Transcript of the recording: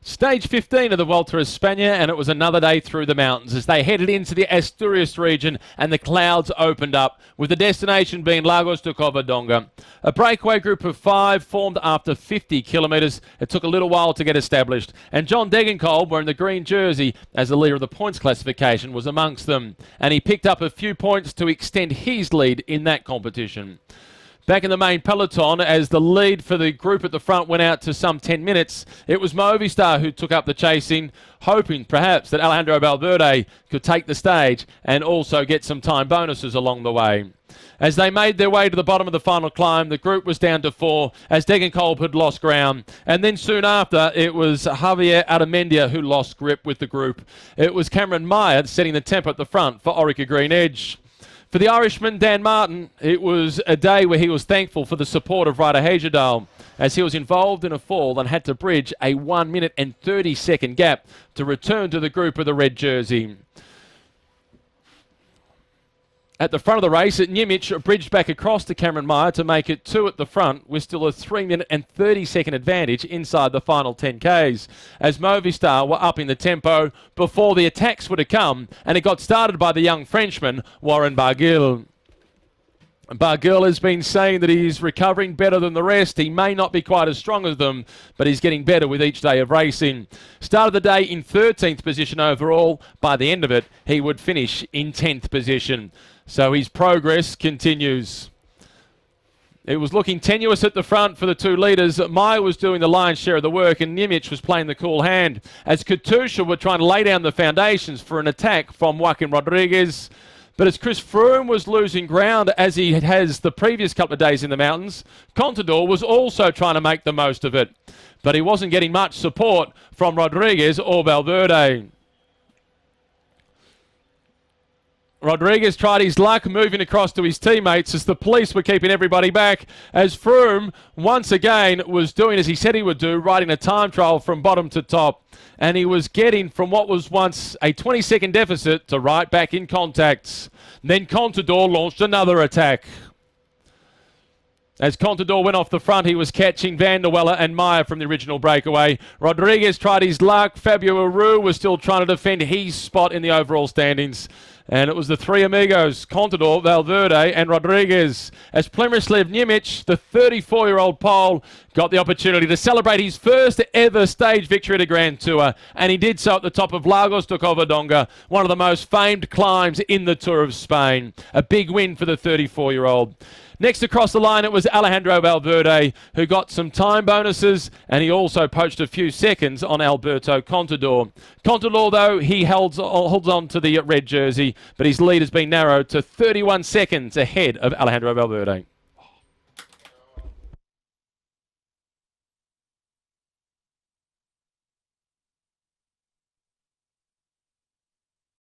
Stage 15 of the Vuelta a España, and it was another day through the mountains as they headed into the Asturias region and the clouds opened up, with the destination being Lagos de Covadonga. A breakaway group of 5 formed after 50 kilometres. It took a little while to get established, and John Degenkolb, wearing the green jersey as the leader of the points classification, was amongst them, and he picked up a few points to extend his lead in that competition. Back in the main peloton, as the lead for the group at the front went out to some 10 minutes, it was Movistar who took up the chasing, hoping perhaps that Alejandro Valverde could take the stage and also get some time bonuses along the way. As they made their way to the bottom of the final climb, the group was down to 4 as Degenkolb had lost ground. And then soon after, it was Javier Aramendia who lost grip with the group. It was Cameron Meyer setting the tempo at the front for Orica Green Edge. For the Irishman, Dan Martin, it was a day where he was thankful for the support of Ryder Hagedal, as he was involved in a fall and had to bridge a 1 minute and 30-second gap to return to the group with a red jersey. At the front of the race, Nimic bridged back across to Cameron Meyer to make it 2 at the front, with still a 3 minute and 30-second advantage inside the final 10Ks, as Movistar were upping the tempo before the attacks were to come, and it got started by the young Frenchman, Warren Barguil. Barguil has been saying that he's recovering better than the rest. He may not be quite as strong as them, but he's getting better with each day of racing. Started the day in 13th position overall. By the end of it, he would finish in 10th position. So his progress continues. It was looking tenuous at the front for the 2 leaders. Meyer was doing the lion's share of the work, and Nimic was playing the cool hand, as Katusha were trying to lay down the foundations for an attack from Joaquin Rodriguez. But as Chris Froome was losing ground, as he has the previous couple of days in the mountains, Contador was also trying to make the most of it. But he wasn't getting much support from Rodriguez or Valverde. Rodriguez tried his luck moving across to his teammates as the police were keeping everybody back, as Froome once again was doing as he said he would do, riding a time trial from bottom to top. And he was getting from what was once a 20-second deficit to right back in contacts. Then Contador launched another attack. As Contador went off the front, he was catching Van der Welle and Meyer from the original breakaway. Rodriguez tried his luck. Fabio Aru was still trying to defend his spot in the overall standings. And it was the 3 amigos, Contador, Valverde and Rodriguez, as Primož Nimic, the 34-year-old Pole, got the opportunity to celebrate his first ever stage victory at a Grand Tour. And he did so at the top of Lagos de Covadonga, one of the most famed climbs in the Tour of Spain. A big win for the 34-year-old. Next across the line, it was Alejandro Valverde, who got some time bonuses, and he also poached a few seconds on Alberto Contador. Contador, though, he holds on to the red jersey, but his lead has been narrowed to 31 seconds ahead of Alejandro Valverde.